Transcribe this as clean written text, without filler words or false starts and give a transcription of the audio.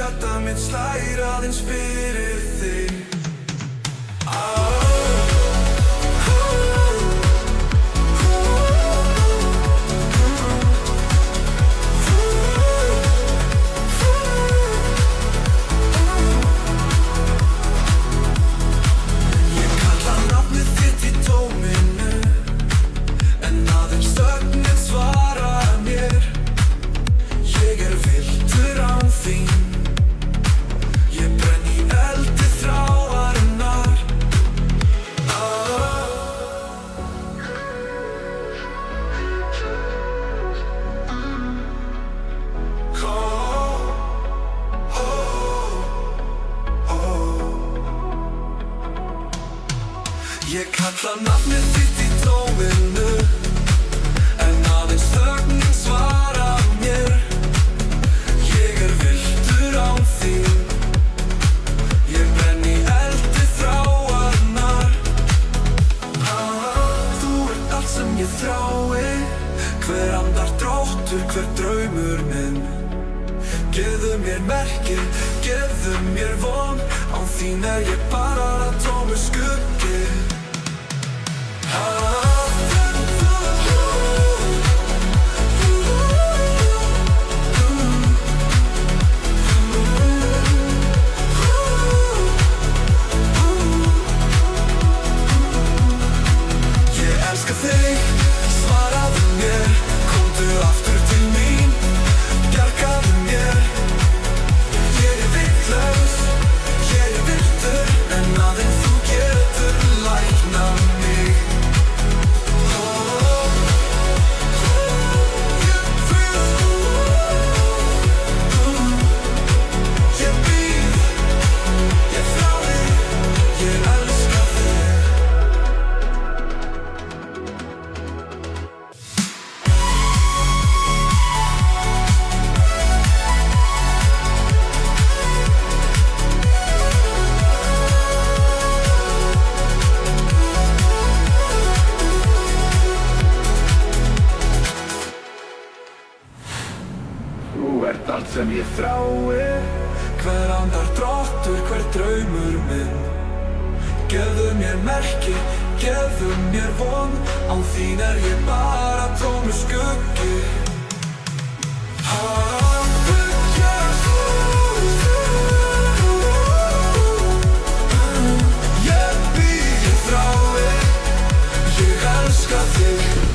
hjarta mitt slær aðeins fyrir þig. Ég kalla nafnið þitt í tóminu, en aðeins þögnin svarar mér. Ég villtur án þín, ég brenn í eldi þráarinnar. Þú allt sem ég þrái, hver andardráttur, hver draumur minn. Gefðu mér merki, gefðu mér von, án þín ég bara tómur skuggi. Ég elska þig, svaraðu mér, komdu aftur til mín, bjargaðu mér. Ég vitlaus, ég villtur, en aðeins þú getur læknað mig. Ég býð, ég þrái, ég elska þig. Þú ert allt sem ég þrái, hver andardráttur, hver draumur minn. Gefðu mér merki, gefðu mér von, án þín ég bara tómur skuggi. Ég býð, ég þrái, ég elska þig.